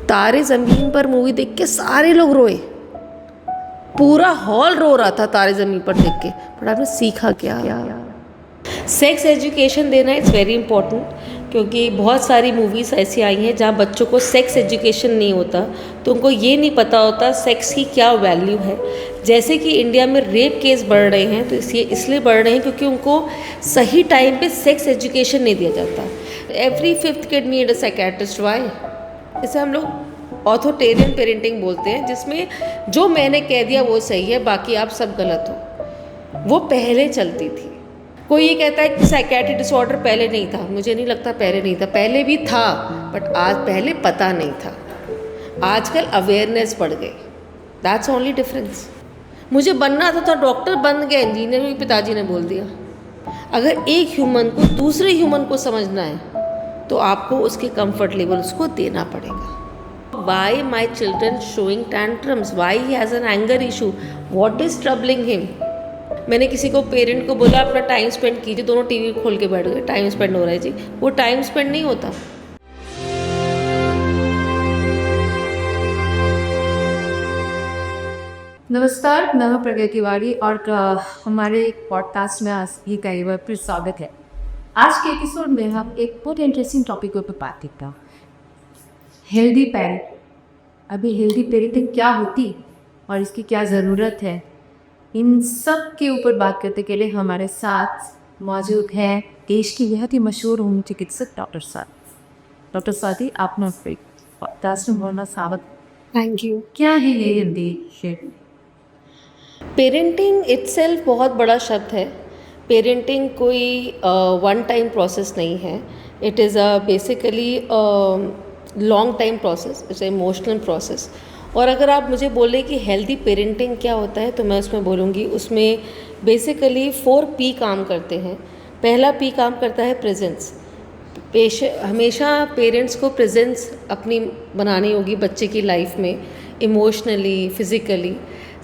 तारे ज़मीन पर मूवी देख के सारे लोग रोए, पूरा हॉल रो रहा था तारे ज़मीन पर देख के। पर आपने सीखा क्या? सेक्स एजुकेशन देना इज़ वेरी इंपॉर्टेंट, क्योंकि बहुत सारी मूवीज़ ऐसी आई हैं जहाँ बच्चों को सेक्स एजुकेशन नहीं होता, तो उनको ये नहीं पता होता सेक्स की क्या वैल्यू है। जैसे कि इंडिया में रेप केस बढ़ रहे हैं, तो इसलिए बढ़ रहे हैं क्योंकि उनको सही टाइम पे सेक्स एजुकेशन नहीं दिया जाता। Every 5th kid need a psychiatrist. Why? इसे हम लोग ऑथोरिटेरियन पेरेंटिंग बोलते हैं, जिसमें जो मैंने कह दिया वो सही है, बाकी आप सब गलत हो। वो पहले चलती थी। कोई ये कहता है कि साइकियाट्री डिसऑर्डर पहले नहीं था, मुझे नहीं लगता पहले नहीं था, पहले भी था, बट आज पहले पता नहीं था। आजकल अवेयरनेस बढ़ गई, दैट्स ओनली डिफरेंस। मुझे बनना था तो डॉक्टर बन गया, इंजीनियर भी पिताजी ने बोल दिया। अगर एक ह्यूमन को दूसरे ह्यूमन को समझना है तो आपको उसके कंफर्ट लेवल उसको देना पड़ेगा। Why my children showing tantrums, why he has an anger issue, what is troubling him. मैंने किसी को पेरेंट को बोला अपना टाइम स्पेंड कीजिए, दोनों टीवी खोल के बैठ गए, टाइम स्पेंड हो रहा है जी। वो टाइम स्पेंड नहीं होता। नमस्कार, मैं हूं प्रज्ञा तिवारी और हमारे एक पॉडकास्ट में आज ये कई बार फिर स्वागत है। आज के एपिसोड में हम एक बहुत इंटरेस्टिंग टॉपिक पर बात करता हूँ, हेल्दी पेरेंट। अभी हेल्दी पेरेंटिंग क्या होती और इसकी क्या ज़रूरत है, इन सब के ऊपर बात करने के लिए हमारे साथ मौजूद हैं देश की बहुत ही मशहूर होम चिकित्सक डॉक्टर स्वाति। डॉक्टर स्वाति, आपने पॉडकास्ट में बोलना स्वागत। Thank you. क्या है ये हेल्दी शेप? पेरेंटिंग इटसेल्फ बहुत बड़ा शब्द है। पेरेंटिंग कोई वन टाइम प्रोसेस नहीं है। It is a basically long time process, it's emotional process. और अगर आप मुझे बोले कि हेल्दी पेरेंटिंग क्या होता है, तो मैं उसमें बोलूँगी उसमें बेसिकली 4P काम करते हैं। पहला P काम करता है प्रेजेंस। हमेशा पेरेंट्स को प्रेजेंस अपनी बनानी होगी बच्चे की लाइफ में, इमोशनली, फिज़िकली।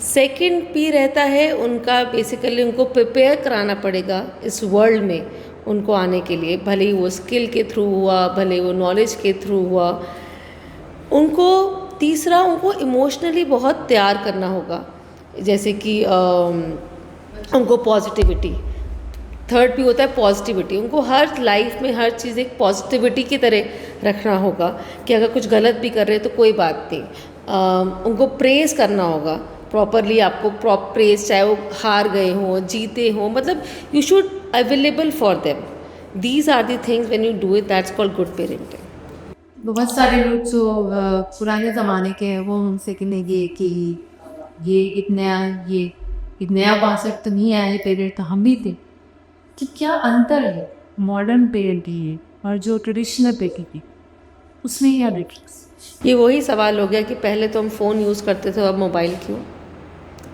सेकंड P रहता है उनका, बेसिकली उनको प्रिपेयर कराना पड़ेगा इस वर्ल्ड में उनको आने के लिए, भले ही वो स्किल के थ्रू हुआ, भले वो नॉलेज के थ्रू हुआ। उनको तीसरा, उनको इमोशनली बहुत तैयार करना होगा, जैसे कि उनको पॉजिटिविटी। थर्ड P होता है पॉजिटिविटी। उनको हर लाइफ में हर चीज़ एक पॉजिटिविटी की तरह रखना होगा कि अगर कुछ गलत भी कर रहे हैं तो कोई बात नहीं। उनको प्रेज़ करना होगा प्रॉपरली, आपको प्रेज़, चाहे वो हार गए हों, जीते हों, मतलब you should available for them. These are the things when you do it, that's called good parenting. बहुत सारे लोग जो पुराने ज़माने के हैं वो उनसे कहेंगे कि ये एक नया कॉन्सेप्ट तो नहीं आया है पेरेंट, तो हम भी थे। कि क्या अंतर है मॉडर्न पेरेंटिंग और जो ट्रेडिशनल पेरेंटिंग, उसमें क्या डिफरेंस? ये वही सवाल हो गया कि पहले तो हम फ़ोन यूज़ करते थे, अब मोबाइल क्यों?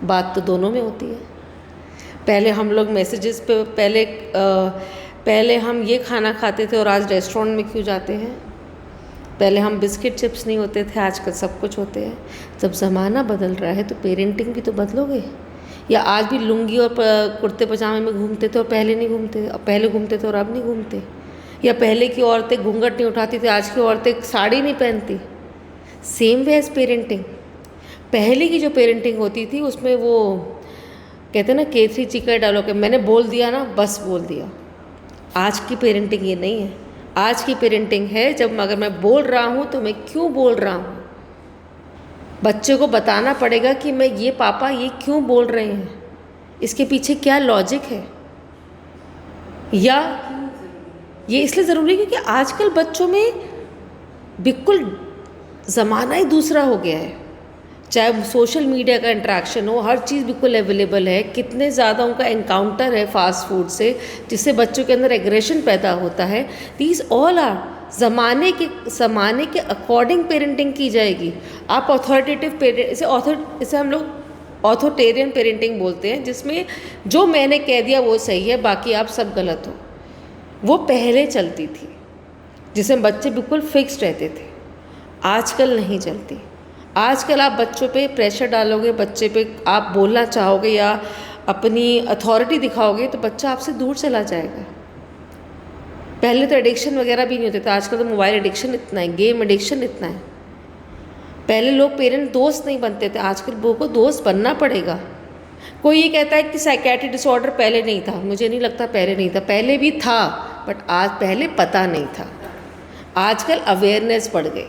बात तो दोनों में होती है। पहले हम लोग मैसेजेस पे, पहले हम ये खाना खाते थे और आज रेस्टोरेंट में क्यों जाते हैं? पहले हम बिस्किट चिप्स नहीं होते थे, आजकल सब कुछ होते हैं। जब ज़माना बदल रहा है तो पेरेंटिंग भी तो बदलोगे। या आज भी लुंगी और कुर्ते पजामे में घूमते थे और पहले नहीं घूमते, अब पहले घूमते थे और अब नहीं घूमते। या पहले की औरतें घूंघट नहीं उठाती थी, आज की औरतें साड़ी नहीं पहनती। Same way as parenting. पहले की जो पेरेंटिंग होती थी उसमें वो कहते हैं ना, केथरी चिकर डालो के मैंने बोल दिया ना, बस बोल दिया। आज की पेरेंटिंग ये नहीं है। आज की पेरेंटिंग है, जब अगर मैं बोल रहा हूँ तो मैं क्यों बोल रहा हूँ। बच्चे को बताना पड़ेगा कि मैं ये पापा ये क्यों बोल रहे हैं, इसके पीछे क्या लॉजिक है। या ये इसलिए ज़रूरी है क्योंकि आजकल बच्चों में बिल्कुल ज़माना ही दूसरा हो गया है। चाहे सोशल मीडिया का इंटरेक्शन हो, हर चीज़ बिल्कुल अवेलेबल है। कितने ज़्यादा उनका एनकाउंटर है फास्ट फूड से, जिससे बच्चों के अंदर एग्रेशन पैदा होता है। दीज ऑल आर ज़माने के अकॉर्डिंग पेरेंटिंग की जाएगी। आप ऑथोरिटेटिव पेरेंट, इसे हम लोग ऑथोरिटेरियन पेरेंटिंग बोलते हैं, जिसमें जो मैंने कह दिया वो सही है, बाकी आप सब गलत हो। वो पहले चलती थी, जिसमें बच्चे बिल्कुल फिक्स्ड रहते थे। आजकल नहीं चलती। आजकल आप बच्चों पे प्रेशर डालोगे, बच्चे पे आप बोलना चाहोगे या अपनी अथॉरिटी दिखाओगे तो बच्चा आपसे दूर चला जाएगा। पहले तो एडिक्शन वगैरह भी नहीं होते थे, आजकल तो मोबाइल एडिक्शन इतना है, गेम एडिक्शन इतना है पहले लोग पेरेंट दोस्त नहीं बनते थे, आजकल लोगों को दोस्त बनना पड़ेगा। कोई ये कहता है कि साइकेट्रिक डिसऑर्डर पहले नहीं था, मुझे नहीं लगता पहले नहीं था, पहले भी था, बट आज पहले पता नहीं था, आजकल अवेयरनेस बढ़ गई,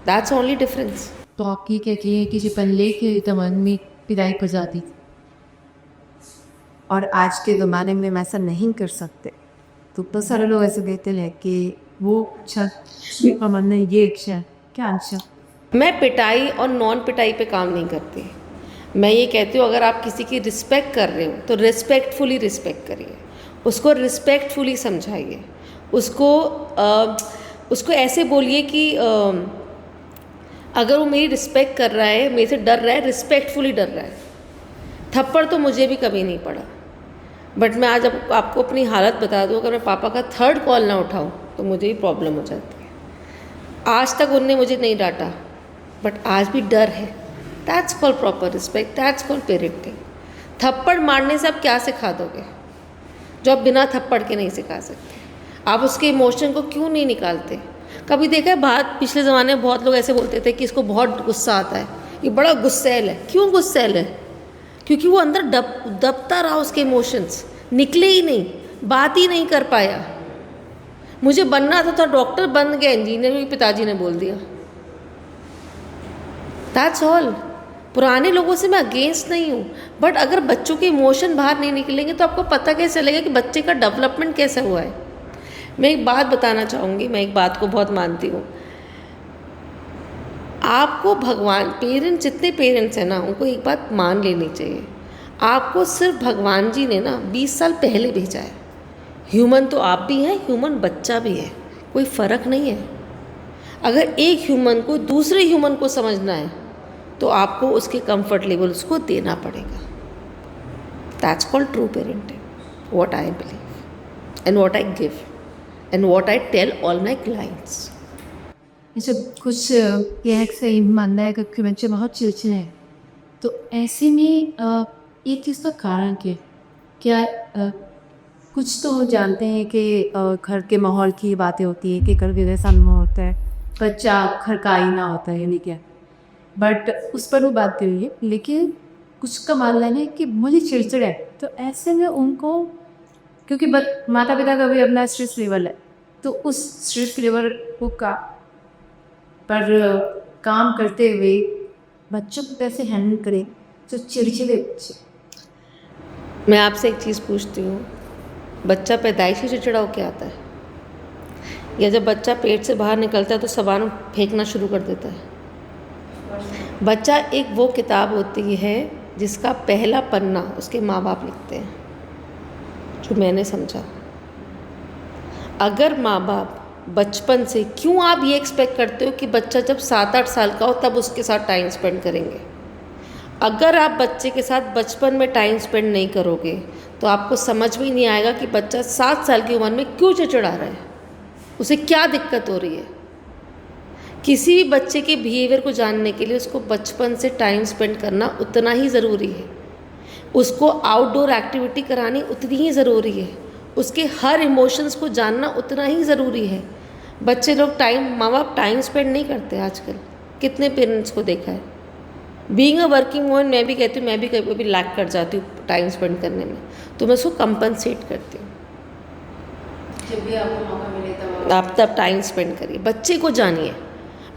दैट्स ओनली डिफरेंस। तो आप ये कहती हैं कि जो पहले के ज़माने में पिटाई पर जाती थी और आज के ज़माने में हम ऐसा नहीं कर सकते, तो बहुत सारे लोग ऐसे कहते हैं कि वो अच्छा का मानना है ये अच्छा है, क्या अच्छा? मैं पिटाई और नॉन पिटाई पे काम नहीं करती। मैं ये कहती हूँ अगर आप किसी की रिस्पेक्ट कर रहे हो तो रिस्पेक्टफुली रिस्पेक्ट करिए, उसको रिस्पेक्टफुली समझाइए, उसको ऐसे बोलिए कि अगर वो मेरी रिस्पेक्ट कर रहा है, मेरे से डर रहा है, रिस्पेक्टफुली डर रहा है। थप्पड़ तो मुझे भी कभी नहीं पड़ा, बट मैं आज आपको अपनी हालत बता दूँ, अगर मैं पापा का 3rd कॉल ना उठाऊँ तो मुझे ही प्रॉब्लम हो जाती है। आज तक उनने मुझे नहीं डांटा, बट आज भी डर है। That's called proper respect, that's called parenting. थप्पड़ मारने से आप क्या सिखा दोगे जो आप बिना थप्पड़ के नहीं सिखा सकते? आप उसके इमोशन को क्यों नहीं निकालते? कभी देखा है बात, पिछले ज़माने में बहुत लोग ऐसे बोलते थे कि इसको बहुत गुस्सा आता है, ये बड़ा गुस्सैल है। क्यों गुस्सैल है? क्योंकि वो अंदर दबता रहा, उसके इमोशंस निकले ही नहीं, बात ही नहीं कर पाया। मुझे बनना था डॉक्टर, बन गया इंजीनियर, भी पिताजी ने बोल दिया। That's all. पुराने लोगों से मैं अगेंस्ट नहीं हूँ, बट अगर बच्चों के इमोशन बाहर नहीं निकलेंगे तो आपको पता कैसे चलेगा कि बच्चे का डेवलपमेंट कैसे हुआ है? मैं एक बात बताना चाहूँगी, मैं एक बात को बहुत मानती हूँ। आपको भगवान, पेरेंट्स, जितने पेरेंट्स हैं ना, उनको एक बात मान लेनी चाहिए, आपको सिर्फ भगवान जी ने ना 20 साल पहले भेजा है। ह्यूमन तो आप भी हैं, ह्यूमन बच्चा भी है, कोई फ़र्क नहीं है। अगर एक ह्यूमन को दूसरे ह्यूमन को समझना है तो आपको उसके कंफर्ट लेवल उसको देना पड़ेगा। That's called true parenting, what I believe and what I give and what I tell all my clients. जब कुछ ये से मानना है कि बच्चे बहुत चिड़चिड़े हैं, तो ऐसे में एक चीज़ का कारण क्या कुछ तो जानते हैं कि घर के माहौल की बातें होती है कि घर के जैसा माहौल होता है, बच्चा घर का आईना होता है, यानी क्या, बट उस पर वो बात करिए। लेकिन कुछ का मानना है कि मुझे चिड़चिड़ है, तो ऐसे में उनको, क्योंकि माता पिता का भी अपना स्ट्रेस लेवल है, तो उस स्ट्रेस लेवल को पर काम करते हुए बच्चों को कैसे हैंडल करें जो चिड़चिड़े बच्चे। मैं आपसे एक चीज़ पूछती हूँ, बच्चा पैदाइशी चिड़चिड़ा होकर आता है या जब बच्चा पेट से बाहर निकलता है तो सामान फेंकना शुरू कर देता है? बच्चा एक वो किताब होती है जिसका पहला पन्ना उसके माँ बाप लिखते हैं, जो मैंने समझा। अगर माँ बाप बचपन से, क्यों आप ये एक्सपेक्ट करते हो कि बच्चा जब 7-8 साल का हो तब उसके साथ टाइम स्पेंड करेंगे? अगर आप बच्चे के साथ बचपन में टाइम स्पेंड नहीं करोगे तो आपको समझ में ही नहीं आएगा कि बच्चा 7 साल की उम्र में क्यों चिड़चिड़ा रहा है, उसे क्या दिक्कत हो रही है। किसी भी बच्चे के बिहेवियर को जानने के लिए उसको बचपन से टाइम स्पेंड करना उतना ही ज़रूरी है, उसको आउटडोर एक्टिविटी करानी उतनी ही ज़रूरी है, उसके हर इमोशंस को जानना उतना ही ज़रूरी है। बच्चे लोग माँ बाप टाइम स्पेंड नहीं करते आजकल। कितने पेरेंट्स को देखा है। बीइंग अ वर्किंग वुमन, मैं भी कहती हूँ, मैं भी कभी कभी लैक कर जाती हूँ टाइम स्पेंड करने में, तो मैं उसको कंपनसेट करती हूँ। जब भी आपको मौका मिले तब आप तब टाइम स्पेंड करिए, बच्चे को जानिए।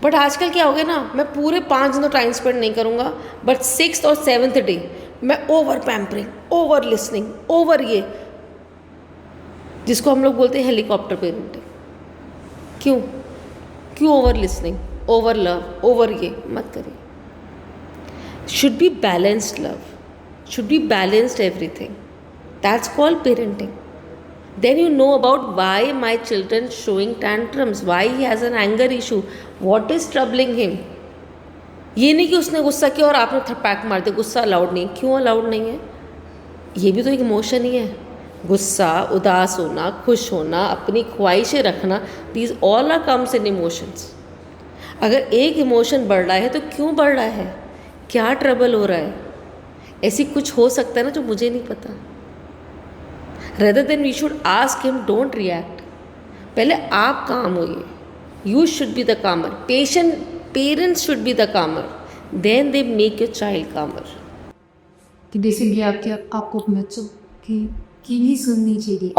बट आजकल क्या हो गया ना, मैं पूरे 5 दिन तो टाइम स्पेंड नहीं करूँगा, बट 6th और 7th डे मैं over pampering, over listening, over ये, जिसको हम लोग बोलते हैं हेलीकॉप्टर पेरेंटिंग। क्यों over listening, over love, over ये मत करिए। should be balanced love, should be balanced everything. That's called parenting. Then you know about why my children showing tantrums, why he has an anger issue, what is troubling him. ये नहीं कि उसने गुस्सा किया और आपने थपैक मार दिया, गुस्सा अलाउड नहीं। क्यों अलाउड नहीं है? ये भी तो एक इमोशन ही है। गुस्सा, उदास होना, खुश होना, अपनी ख्वाहिशें रखना, these all are comes in emotions. अगर एक इमोशन बढ़ रहा है तो क्यों बढ़ रहा है, क्या ट्रबल हो रहा है? ऐसी कुछ हो सकता है ना जो मुझे नहीं पता। Rather than we should ask him, don't react. पहले आप काम होइए, you should be the calmer. Patient parents should be the calmer, then they make your child calmer. कि बेसिकली आपको बच्चों की ही सुननी चाहिए।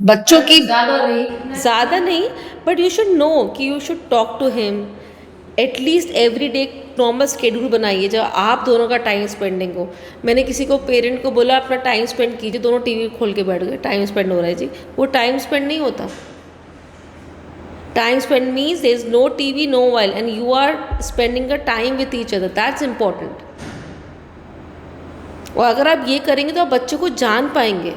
बच्चों की ज़्यादा नहीं, बट यू शुड नो कि you should talk to him at least every day. Normal schedule बनाइए जब आप दोनों का टाइम स्पेंडिंग हो। मैंने किसी को पेरेंट को बोला अपना टाइम स्पेंड कीजिए, दोनों टीवी खोल के बैठ गए, टाइम स्पेंड हो रहा है जी। वो टाइम स्पेंड नहीं होता। Time spend means there is no TV, no mobile, and you are spending a time with each other, that's important. और अगर आप ये करेंगे तो आप बच्चे को जान पाएंगे।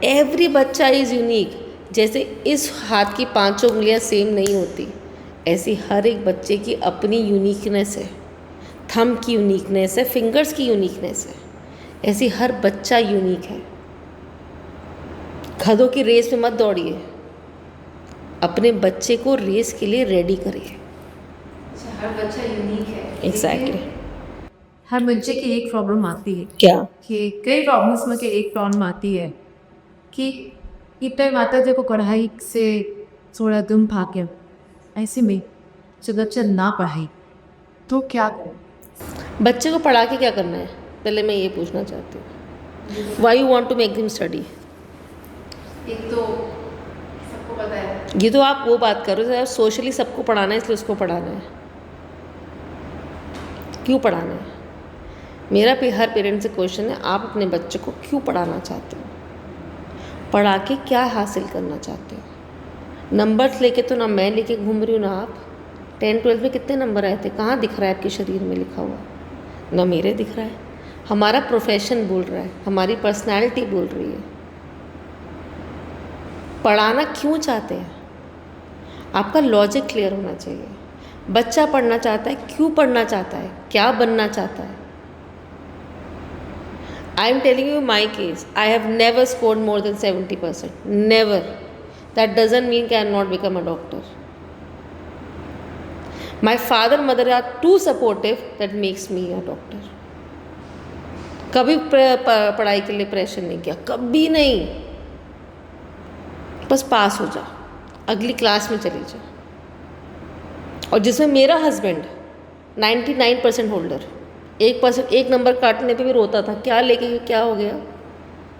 एवरी बच्चा इज़ यूनिक। जैसे इस हाथ की पांचों उंगलियां सेम नहीं होती, ऐसी हर एक बच्चे की अपनी यूनिकनेस है। थंब की यूनिकनेस है, फिंगर्स की यूनिकनेस है, ऐसी हर बच्चा यूनिक है। गधों की रेस में मत दौड़िए, अपने बच्चे को रेस के लिए रेडी करिए। हर बच्चा यूनिक है। एग्जैक्टली। हर बच्चे की एक प्रॉब्लम आती है क्या कि कई प्रॉब्लम्स में के एक प्रॉब्लम आती है कि इतने माता जी को कढ़ाई से थोड़ा दुम भाग्य, ऐसे में जब बच्चा ना पढ़ाई तो क्या करें? बच्चे को पढ़ा के क्या करना है, पहले मैं ये पूछना चाहती हूँ। Why you want to make him study? एक तो सबको पता है, ये तो आप वो बात करो सर, सोशली सबको पढ़ाना है इसलिए उसको पढ़ाना है। क्यों पढ़ाना है? मेरा हर पेरेंट से क्वेश्चन है, आप अपने बच्चे को क्यों पढ़ाना चाहते हो? पढ़ा के क्या हासिल करना चाहते हो? नंबर्स लेके तो ना मैं लेके घूम रही हूँ ना आप। 10th-12th में कितने नंबर आए थे? कहाँ दिख रहा है आपके शरीर में लिखा हुआ? ना मेरे दिख रहा है। हमारा प्रोफेशन बोल रहा है, हमारी पर्सनैलिटी बोल रही है। पढ़ाना क्यों चाहते हैं? आपका लॉजिक क्लियर होना चाहिए। बच्चा पढ़ना चाहता है, क्यों पढ़ना चाहता है, क्या बनना चाहता है? I am telling you my case. I have never scored more than 70%. Never. That doesn't mean I cannot become a doctor. My father and mother are too supportive that makes me a doctor. कभी पढ़ाई के लिए pressure नहीं किया, कभी नहीं। बस पास हो जा, अगली क्लास में चली जा। और जिसमें मेरा हस्बैंड 99% होल्डर, 1% एक नंबर काटने पे भी रोता था, क्या लेके क्या हो गया,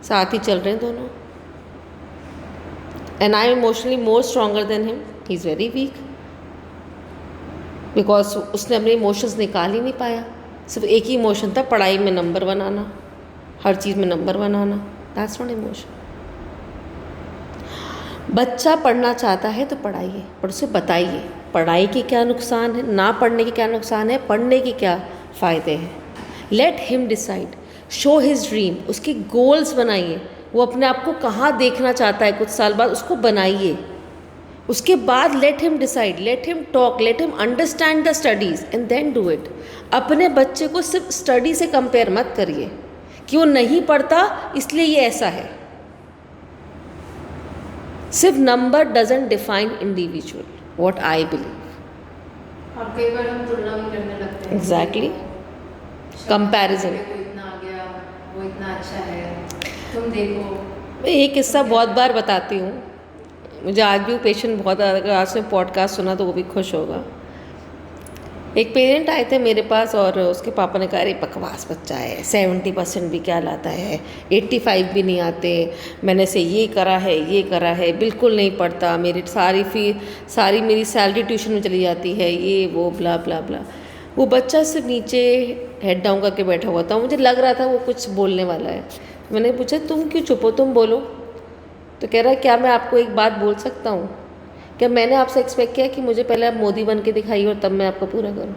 साथ ही चल रहे हैं दोनों। And I am emotionally more stronger than him, he is very weak, because उसने अपने इमोशंस निकाल ही नहीं पाया। सिर्फ एक ही इमोशन था, पढ़ाई में नंबर बनाना, हर चीज़ में number banana. That's not emotion. बच्चा पढ़ना चाहता है तो पढ़ाइए, पर उसे बताइए पढ़ाई के क्या नुकसान है, ना पढ़ने के क्या नुकसान है, पढ़ने के क्या फ़ायदे हैं। Late him decide, show his dream, उसके गोल्स बनाइए। वो अपने आप को कहाँ देखना चाहता है कुछ साल बाद, उसको बनाइए। उसके बाद let him decide, let him talk, let him understand the studies and then do it. अपने बच्चे को सिर्फ स्टडी से कंपेयर मत करिए कि वो नहीं पढ़ता इसलिए ये ऐसा है। सिर्फ number doesn't define individual, what I believe. और कई बार हम तुलना भी करने लगते हैं। Exactly, comparison. वो इतना आ गया, वो इतना अच्छा है, तुम देखो। मैं एक किस्सा बहुत बार बताती हूँ, मुझे आज भी वो पेशेंट बहुत, अगर आज ने पॉडकास्ट सुना तो वो भी खुश होगा। एक पेरेंट आए थे मेरे पास और उसके पापा ने कहा, अरे बकवास बच्चा है, 70% भी क्या लाता है, 85 भी नहीं आते, मैंने से ये करा है, बिल्कुल नहीं पढ़ता, मेरी सारी मेरी सैलरी ट्यूशन में चली जाती है, ये वो ब्ला ब्ला ब्ला। वो बच्चा सिर्फ नीचे हेड डाउन करके बैठा हुआ था, मुझे लग रहा था वो कुछ बोलने वाला है। मैंने पूछा, तुम क्यों चुप हो, तुम बोलो। तो कह रहा है, क्या मैं आपको एक बात बोल सकता हूँ? क्या मैंने आपसे एक्सपेक्ट किया कि मुझे पहले आप मोदी बन के दिखाइए और तब मैं आपको पूरा करूँ?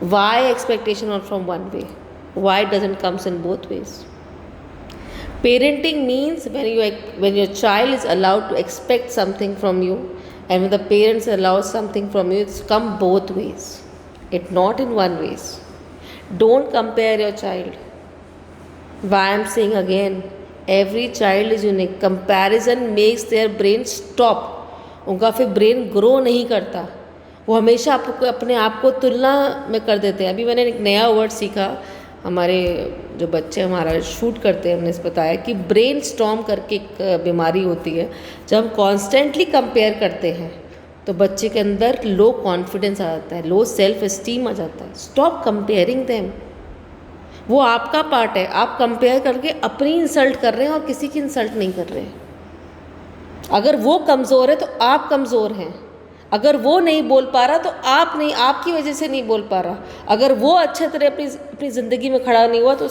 वाई एक्सपेक्टेशन और from one way, why doesn't comes in both ways? Parenting means when your child is allowed to expect something from you, and when the parents allow something from you, it's come both ways, it not in one ways. Don't compare your child. Why I'm saying again, every child is unique. Comparison makes their brain stop. उनका फिर brain grow नहीं करता, वो हमेशा आपको अपने आप को तुलना में कर देते हैं। अभी मैंने एक नया वर्ड सीखा, हमारे जो बच्चे हमारा शूट करते हैं उन्होंने बताया कि ब्रेन स्टॉर्म करके एक बीमारी होती है, जब हम कॉन्स्टेंटली कंपेयर करते हैं तो बच्चे के अंदर लो कॉन्फिडेंस आ जाता है, लो सेल्फ एस्टीम आ जाता है। Stop comparing them. वो आपका पार्ट है, आप कंपेयर करके अपनी इंसल्ट कर रहे हैं और किसी की इंसल्ट नहीं कर रहे हैं। अगर वो कमज़ोर है तो आप कमज़ोर हैं, अगर वो नहीं बोल पा रहा तो आप नहीं, आपकी वजह से नहीं बोल पा रहा। अगर वो अच्छे तरह अपनी ज़िंदगी में खड़ा नहीं हुआ तो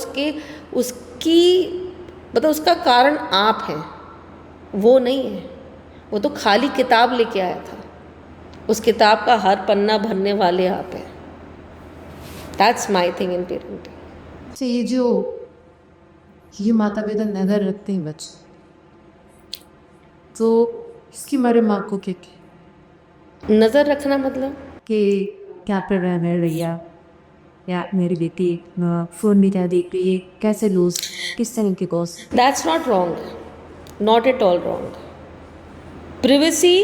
उसका कारण आप हैं, वो नहीं है। वो तो खाली किताब लेके आया था, उस किताब का हर पन्ना भरने वाले आप हैं। That's my thing in parenting. तो ये माता पिता नजर रखते हैं बच्चे, तो इसकी हमारे माँ को क्या नज़र रखना मतलब कि क्या कर रहा है भैया, या मेरी बेटी फ़ोन भी क्या देख रही है, कैसे लूज, किस तरह के course. That's not wrong, not at all wrong. Privacy,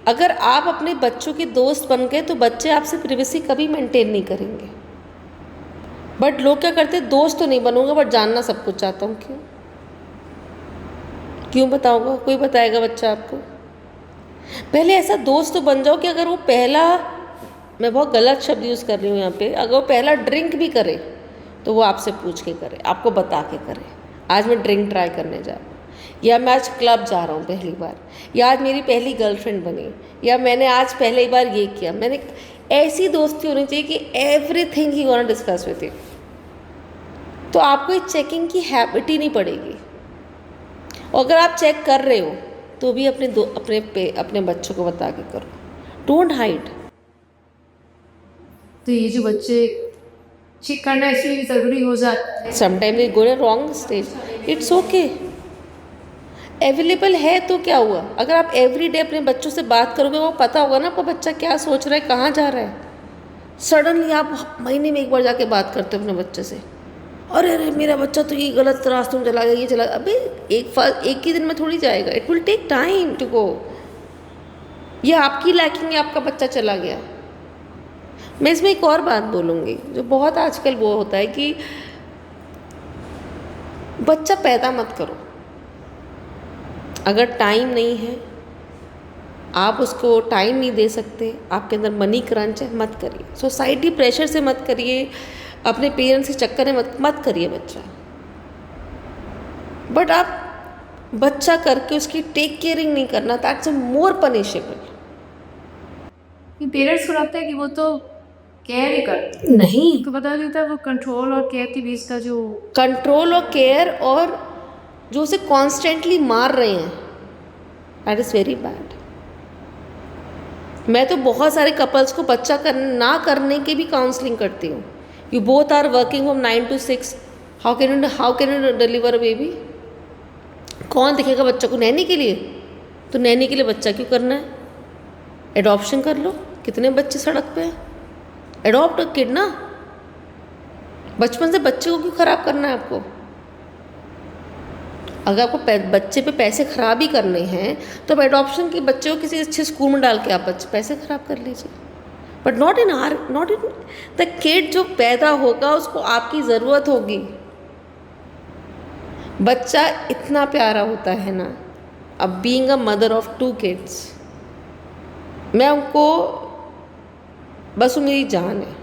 अगर आप अपने बच्चों के दोस्त बन गए तो बच्चे आपसे प्रिवेसी कभी मेंटेन नहीं करेंगे। बट लोग क्या करते हैं, दोस्त तो नहीं बनूंगा बट जानना सब कुछ चाहता हूँ। क्यों बताऊंगा, कोई बताएगा बच्चा आपको? पहले ऐसा दोस्त तो बन जाओ कि अगर वो पहला, मैं बहुत गलत शब्द यूज़ कर रही हूँ यहाँ पे, अगर वो पहला ड्रिंक भी करे तो वो आपसे पूछ के करे, आपको बता के करे। आज मैं ड्रिंक ट्राई करने जा रहा हूँ, या मैं आज क्लब जा रहा हूँ पहली बार, या आज मेरी पहली गर्लफ्रेंड बनी, या मैंने आज पहली बार ये किया। मैंने ऐसी दोस्ती होनी चाहिए कि everything he gonna discuss with you. तो आपको इस चेकिंग की हैबिट ही नहीं पड़ेगी। और अगर आप चेक कर रहे हो तो भी अपने बच्चों को बता के करो, डोंट हाइड। तो ये जो बच्चे चेक करना इसलिए ज़रूरी हो जाता है। Sometime they go in wrong stage, it's okay. Available है तो क्या हुआ? अगर आप एवरी डे अपने बच्चों से बात करोगे, वो पता होगा ना आपका बच्चा क्या सोच रहा है, कहाँ जा रहा है। सडनली आप महीने में एक बार जाके बात करते हो अपने बच्चे से, अरे अरे मेरा बच्चा तो ये गलत रास्ते में चला गया, ये चला। अबे एक ही दिन में थोड़ी जाएगा, it will take time to go. ये आपकी लैकिंग है, आपका बच्चा चला गया। मैं इसमें एक और बात बोलूँगी जो बहुत आजकल वो होता है कि बच्चा पैदा मत करो। अगर टाइम नहीं है, आप उसको टाइम नहीं दे सकते, आपके अंदर मनी क्रंच है, मत करिए। सोसाइटी प्रेशर से मत करिए, अपने पेरेंट्स के चक्कर में मत करिए बच्चा। बट आप बच्चा करके उसकी टेक केयरिंग नहीं करना, that's a more punishable. Parents को लगता है कि वो तो केयर ही करते नहीं, तो बता देता है, वो कंट्रोल और केयर के बीच का जो कंट्रोल और केयर, और जो उसे कॉन्स्टेंटली मार रहे हैं, दैट इज़ वेरी बैड। मैं तो बहुत सारे कपल्स को बच्चा ना करने की भी काउंसलिंग करती हूँ। You both are working from 9 to 6, how can you deliver a baby? कौन दिखेगा बच्चा को? नैनी के लिए? तो नैनी के लिए बच्चा क्यों करना है? एडॉप्शन कर लो। कितने बच्चे सड़क पे हैं? एडॉप्ट अ किड ना। बचपन से बच्चे को क्यों ख़राब करना है आपको? अगर आपको बच्चे पे पैसे ख़राब ही करने हैं तो अब एडॉप्शन के बच्चे को किसी अच्छे स्कूल में डाल के आप पैसे ख़राब कर लीजिए। But not in the kid. जो पैदा होगा उसको आपकी ज़रूरत होगी। बच्चा इतना प्यारा होता है ना। अब being a mother of 2 kids, मैं उनको बस वो मेरी जान है।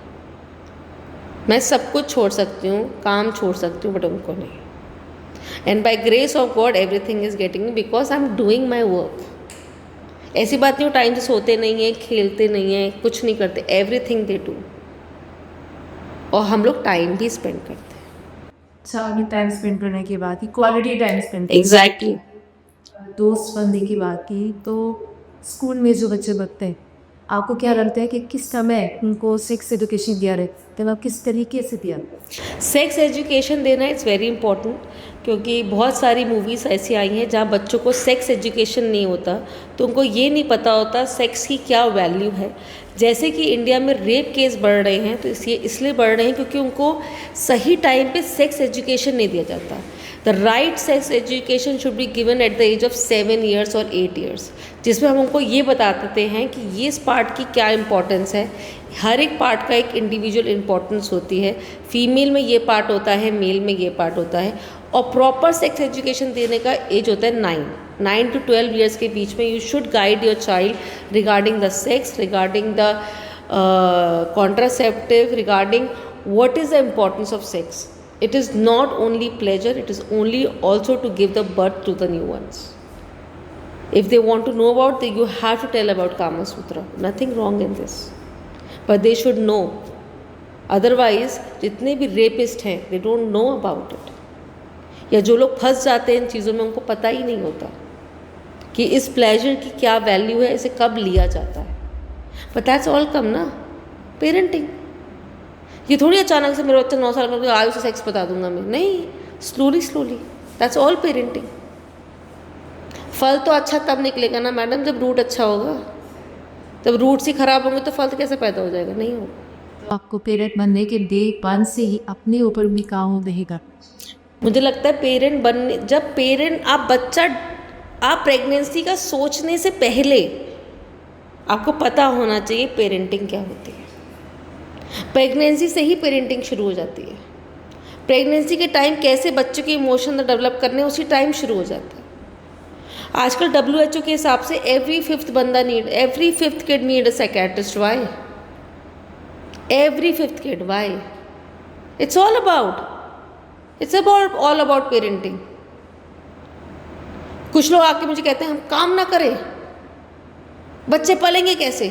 मैं सब कुछ छोड़ सकती हूँ, काम छोड़ सकती हूँ, बट उनको नहीं। And by grace of God everything is getting because I am doing my work. ऐसी बात नहीं, वो टाइम से सोते नहीं हैं, खेलते नहीं हैं, कुछ नहीं करते। Everything they do. और हम लोग टाइम भी स्पेंड करते हैं। अच्छा, टाइम स्पेंड करने की बात की, क्वालिटी टाइम स्पेंड, एग्जैक्टली। दोस्त बनने की बात की, तो स्कूल में जो बच्चे बनते हैं, आपको क्या लगता है कि किस समय उनको सेक्स एजुकेशन दिया रहे, तो आप किस तरीके से दिया? सेक्स एजुकेशन देना इज़ वेरी इंपॉर्टेंट, क्योंकि बहुत सारी मूवीज़ ऐसी आई हैं जहाँ बच्चों को सेक्स एजुकेशन नहीं होता, तो उनको ये नहीं पता होता सेक्स की क्या वैल्यू है। जैसे कि इंडिया में रेप केस बढ़ रहे हैं, तो इसलिए बढ़ रहे हैं क्योंकि उनको सही टाइम पे सेक्स एजुकेशन नहीं दिया जाता। The right sex education should be given at the age of 7 years और 8 years, जिसमें हम उनको ये बता देते हैं कि ये इस पार्ट की क्या इंपॉर्टेंस है। हर एक पार्ट का एक इंडिविजुअल इंपॉर्टेंस होती है। फीमेल में ये पार्ट होता है, मेल में ये पार्ट होता है। और प्रॉपर सेक्स एजुकेशन देने का एज होता है 9। 9 to 12 ईयर्स के बीच में you should guide your child regarding the sex, regarding the contraceptive, regarding what is the importance of sex. It is not only pleasure, it is only also to give the birth to the new ones. If they want to know about it, you have to tell about Kama Sutra. Nothing wrong in this. But they should know. Otherwise, जितने भी rapist हैं, they don't know about it. या जो लोग फंस जाते हैं इन चीज़ों में, उनको पता ही नहीं होता कि इस प्लेजर की क्या वैल्यू है, इसे कब लिया जाता है. बट दैट्स ऑल कम ना पेरेंटिंग. ये थोड़ी अचानक से मेरा बच्चा 9 साल का आज उसे सेक्स बता दूंगा मैं, नहीं, slowly slowly. That's all parenting. फल तो अच्छा तब निकलेगा ना मैडम जब रूट अच्छा होगा. जब रूट्स ही खराब होंगे तो फल कैसे पैदा हो जाएगा, नहीं होगा. तो आपको पेरेंट बनने के डे 1 से ही अपने ऊपर भी काम रहेगा. मुझे लगता है पेरेंट बनने, जब पेरेंट आप प्रेगनेंसी का सोचने से पहले आपको पता होना चाहिए पेरेंटिंग क्या होती है. प्रेगनेंसी से ही पेरेंटिंग शुरू हो जाती है. प्रेगनेंसी के टाइम कैसे बच्चे के इमोशन डेवलप करने उसी टाइम शुरू हो जाता है. आजकल WHO के हिसाब से every fifth kid need a psychiatrist. Why? Every fifth kid. Why? It's all about parenting. कुछ लोग आके मुझे कहते हैं हम काम ना करें, बच्चे पलेंगे कैसे?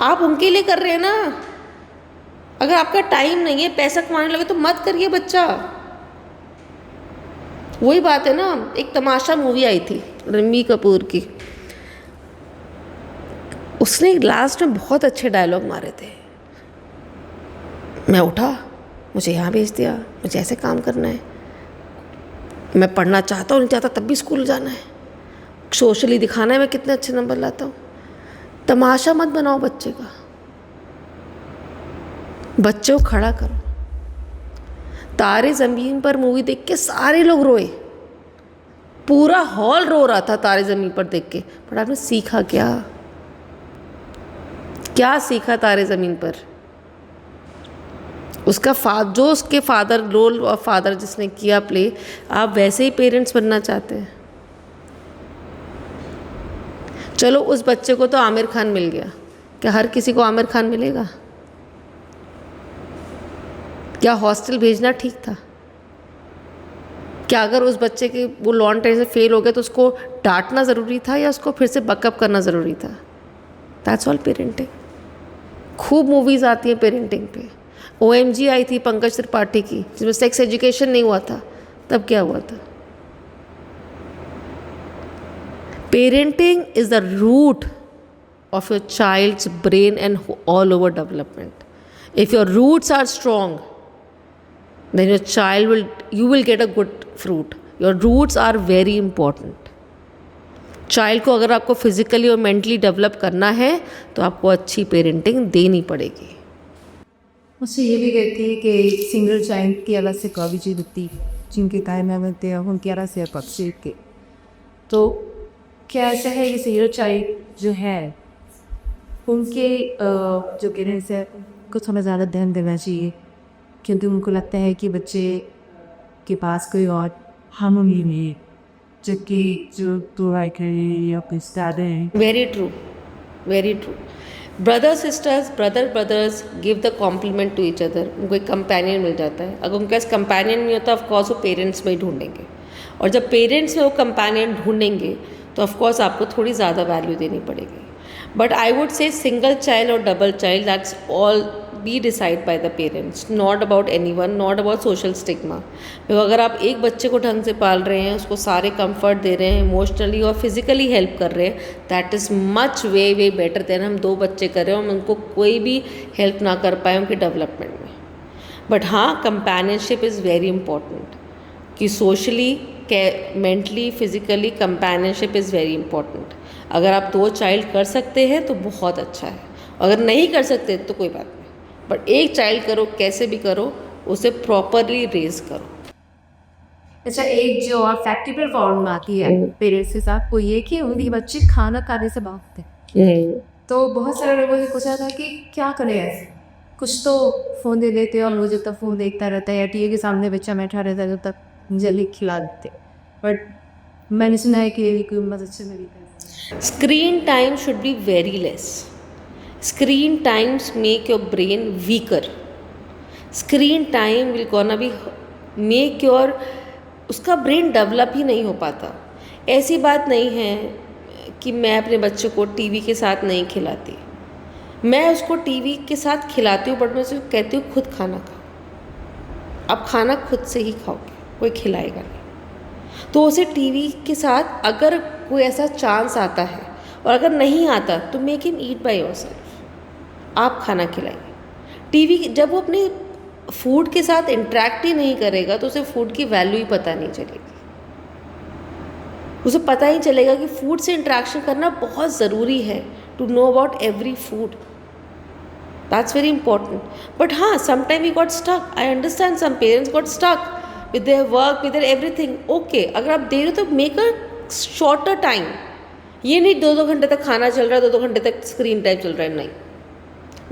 आप उनके लिए कर रहे हैं ना. अगर आपका टाइम नहीं है, पैसा कमाने लगे तो मत करिए बच्चा. वही बात है ना. एक तमाशा मूवी आई थी रणबीर कपूर की, उसने लास्ट में बहुत अच्छे डायलॉग मारे थे. मैं उठा, मुझे यहाँ भेज दिया, मुझे ऐसे काम करना है, मैं पढ़ना चाहता हूँ नहीं चाहता तब भी स्कूल जाना है, सोशली दिखाना है मैं कितने अच्छे नंबर लाता हूँ. तमाशा मत बनाओ बच्चे का. बच्चे को खड़ा करो. तारे ज़मीन पर मूवी देख के सारे लोग रोए, पूरा हॉल रो रहा था तारे ज़मीन पर देख के. पर आपने सीखा क्या? क्या सीखा तारे ज़मीन पर? उसके फादर रोल और फादर जिसने किया प्ले, आप वैसे ही पेरेंट्स बनना चाहते हैं. चलो उस बच्चे को तो आमिर खान मिल गया, क्या हर किसी को आमिर खान मिलेगा? क्या हॉस्टल भेजना ठीक था? क्या अगर उस बच्चे के वो लॉन्ग टाइम से फेल हो गया तो उसको डांटना ज़रूरी था या उसको फिर से बकअप करना ज़रूरी था? That's all parenting. खूब मूवीज़ आती हैं पेरेंटिंग पे. OMG आई थी पंकज त्रिपाठी की, जिसमें सेक्स एजुकेशन नहीं हुआ था. तब क्या हुआ था? Parenting is the root of your child's brain and all over development. If your roots are strong, then you will get a good fruit. Your roots are very important. Child को अगर आपको फिजिकली और mentally develop करना है तो आपको अच्छी parenting देनी पड़ेगी. मुझसे ये भी कहती है कि सिंगल चाइल्ड की अलग से कॉलेज होती जिनके टाइम में बनते हैं उनकी अलग से पक्षी के. तो क्या ऐसा है कि सिंगल चाइल्ड जो है उनके जो पेरेंट्स है उनको थोड़ा ज़्यादा ध्यान देना चाहिए, क्योंकि उनको लगता है कि बच्चे के पास कोई और हार्मोनी नहीं है, जबकि जो तो लाइक या कुछ ज़्यादा है. Very true, very true. Brothers give the compliment to each other. उनको एक कंपेनियन मिल जाता है. अगर उनके पास कंपेनियन नहीं होता ऑफकोर्स वो पेरेंट्स में ही ढूंढेंगे, और जब पेरेंट्स में वो कंपेनियन ढूंढेंगे तो ऑफकोर्स आपको थोड़ी ज़्यादा वैल्यू देनी पड़ेगी. But I would say single child और double child, that's all be decide by the parents, not about anyone, not about social stigma. क्योंकि अगर आप एक बच्चे को ढंग से पाल रहे हैं, उसको सारे कंफर्ट दे रहे हैं, इमोशनली और फिजिकली हेल्प कर रहे हैं, that is much way better than हम 2 बच्चे कर रहे हैं और उनको कोई भी हेल्प ना कर पाए उनके डेवलपमेंट में. बट हाँ, कंपेनियनशिप इज़ वेरी इंपॉर्टेंट, कि socially, mentally, physically companionship is very important. अगर आप 2 चाइल्ड कर सकते हैं तो बहुत अच्छा है, अगर नहीं कर सकते तो कोई बात नहीं. बट एक चाइल्ड करो, कैसे भी करो, उसे प्रॉपरली रेज करो. अच्छा, एक जो और फैक्टिबल प्रॉब्लम आती है पेरेंट्स के साथ वो ये कि उनके बच्चे खाना खाने से भागते हैं. तो बहुत सारे लोगों से पूछा था कि क्या करें ऐसे, कुछ तो फ़ोन दे देते हैं और वो जब तक फ़ोन देखता रहता है या टीवी के सामने बच्चा बैठा रहता है जब तक जल्दी खिला देते. बट मैंने सुना है कि कोई मदद से मेरी Screen time should be very less. Screen times make your brain weaker. Screen time will gonna be make your उसका ब्रेन डेवलप ही नहीं हो पाता. ऐसी बात नहीं है कि मैं अपने बच्चों को टीवी के साथ नहीं खिलाती. मैं उसको टीवी के साथ खिलाती हूँ, बट मैं उसको कहती हूँ खुद खाना खाओ. अब खाना खुद से ही खाओगे, कोई खिलाएगा नहीं. तो उसे टीवी के साथ अगर कोई ऐसा चांस आता है, और अगर नहीं आता तो make him eat by yourself. आप खाना खिलाइए. टीवी जब वो अपने फूड के साथ इंटरेक्ट ही नहीं करेगा तो उसे फूड की वैल्यू ही पता नहीं चलेगी. उसे पता ही चलेगा कि फूड से इंटरेक्शन करना बहुत ज़रूरी है, to know about every food. That's very important. But हाँ, sometime we got stuck. I understand some parents got stuck with their work, with their everything. Okay, अगर आप दे रहे हो तो मेक अ शॉर्टर टाइम. ये नहीं 2-2 घंटे तक खाना चल रहा है, 2-2 घंटे तक स्क्रीन टाइम चल रहा है, नहीं.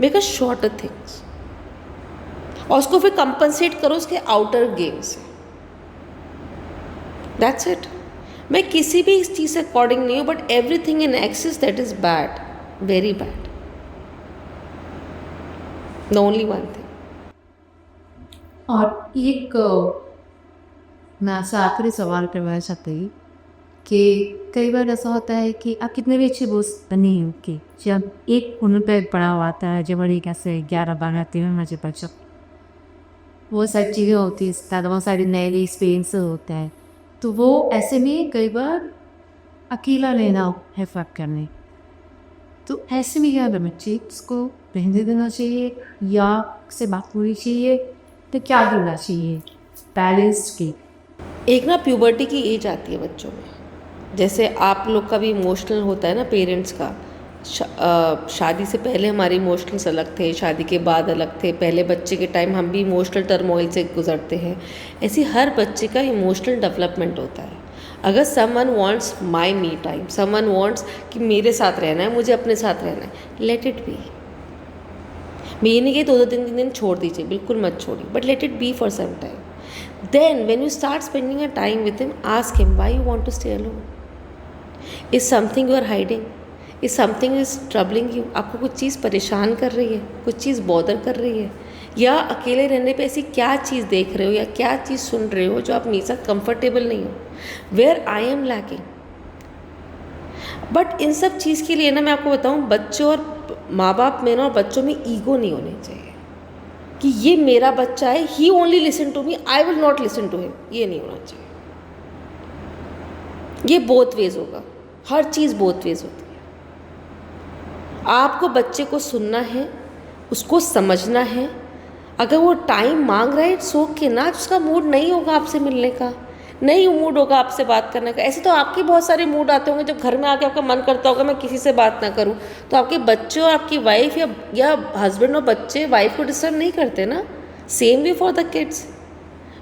मेक अ शॉर्टर थिंग्स, और उसको फिर कंपनसेट करो उसके आउटर गेम से. That's it. मैं किसी भी इस चीज़ से अकॉर्डिंग नहीं हूँ, but everything in excess that is bad, very bad. The only one thing. और एक मैं आपसे आखिरी सवाल करवाना चाहती हूँ कि कई बार ऐसा होता है कि आप कितने भी अच्छे दोस्त बने हो कि जब एक उन पर पड़ाव आता है, जब एक ऐसे 11-12-13 बजे बच्चों वो सारी चीज़ें होती है, बहुत सारे नए नए एक्सपीरियंस होता है, तो वो ऐसे में कई बार अकेला लेना है फर्क करने. तो ऐसे में क्या करना चाहिए? उसको रहने देना चाहिए या उससे बात होनी चाहिए? तो क्या करना चाहिए बैलेंस्ड की? एक ना प्यूबर्टी की एज आती है बच्चों में. जैसे आप लोग का भी इमोशनल होता है ना, पेरेंट्स का. शादी से पहले हमारे इमोशनल्स अलग थे, शादी के बाद अलग थे. पहले बच्चे के टाइम हम भी इमोशनल टर्मोइल से गुजरते हैं. ऐसे हर बच्चे का इमोशनल डेवलपमेंट होता है. अगर someone wants my me time, someone wants कि मेरे साथ रहना है, मुझे अपने साथ रहना है, लेट इट बी. मैं ये नहीं कि 2-2 3 दिन छोड़ दीजिए, बिल्कुल मत छोड़िए, but let it be for some time. Then when you start spending a time with him, ask him why you want to stay alone. Is something you are hiding? Is something is troubling you? आपको कुछ चीज़ परेशान कर रही है, कुछ चीज़ bother कर रही है, या अकेले रहने पे ऐसी क्या चीज़ देख रहे हो या क्या चीज़ सुन रहे हो जो आप मेरे साथ कंफर्टेबल नहीं हो? Where I am lacking. But in सब चीज़ के लिए ना मैं आपको बताऊँ, बच्चों और माँ बाप में ना और बच्चों में ईगो नहीं होनी चाहिए कि ये मेरा बच्चा है, he only listen to me, I will not listen to him. ये नहीं होना चाहिए. ये बोथ वेज होगा. हर चीज़ बोथ वेज होती है. आपको बच्चे को सुनना है, उसको समझना है. अगर वो टाइम मांग रहा है, इट्स ओके ना. उसका मूड नहीं होगा आपसे मिलने का, नहीं मूड होगा आपसे बात करने का. ऐसे तो आपके बहुत सारे मूड आते होंगे जब घर में आके आपका मन करता होगा मैं किसी से बात ना करूं. तो आपके बच्चे और आपकी वाइफ या हस्बैंड और बच्चे वाइफ को डिस्टर्ब नहीं करते ना. Same way for the kids.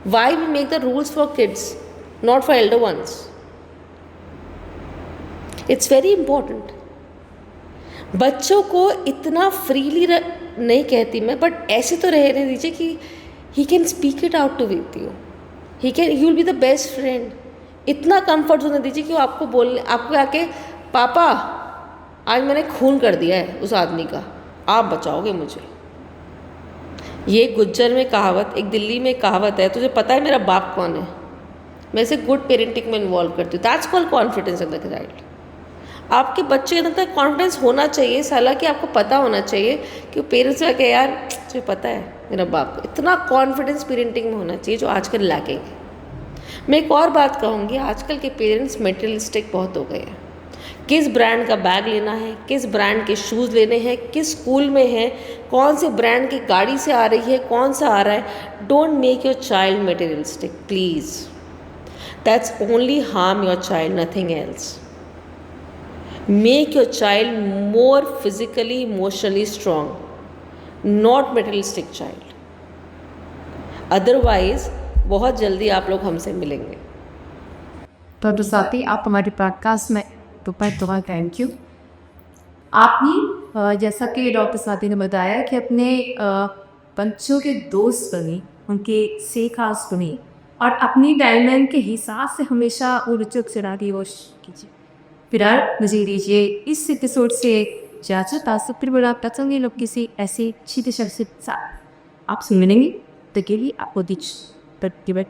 Why we make the rules for kids, not for elder ones. It's very important. बच्चों को इतना फ्रीली नहीं कहती मैं, बट ऐसे तो रहने दीजिए कि he can speak it out to with you. He can, you will be the best friend. इतना कंफर्ट होने दीजिए कि वो आपको बोलने, आपको आके पापा आज मैंने खून कर दिया है उस आदमी का, आप बचाओगे मुझे. ये गुज्जर में कहावत, एक दिल्ली में कहावत है, तुझे पता है मेरा बाप कौन है. मैं इसे गुड पेरेंटिंग में इन्वॉल्व करती हूँ. That's called confidence in the child. आपके बच्चे के अंदर कॉन्फिडेंस होना चाहिए. हालांकि आपको पता होना चाहिए कि पेरेंट्स का क्या, यार तुझे पता है मेरा बाप. इतना कॉन्फिडेंस पेरेंटिंग में होना चाहिए जो आजकल लैकिंग है. मैं एक और बात कहूँगी, आजकल के पेरेंट्स मटेरियलिस्टिक बहुत हो गए हैं. किस ब्रांड का बैग लेना है, किस ब्रांड के शूज़ लेने हैं, किस स्कूल में है, कौन से ब्रांड की गाड़ी से आ रही है, कौन सा आ रहा है. Don't make your child materialistic please. That's only harm your child, nothing else. Make your child more physically, emotionally strong, not materialistic child. Otherwise, बहुत जल्दी आप लोग हमसे मिलेंगे. तो साथी आप हमारे पॉडकास्ट में तो थैंक यू. आपने जैसा कि डॉक्टर साथी ने बताया कि अपने बच्चों के दोस्त बने, उनके से खास बने और अपनी टाइमलाइन के हिसाब से हमेशा वो रुचक चढ़ा की कोशिश कीजिए। फिलहाल मुझे दीजिए इस एपिसोड से इजाज़त। आज फिर मुलाकात होंगे लोग किसी ऐसी अच्छी दिशा से साथ आप सुन लेंगे तो के लिए आपको दीजिए।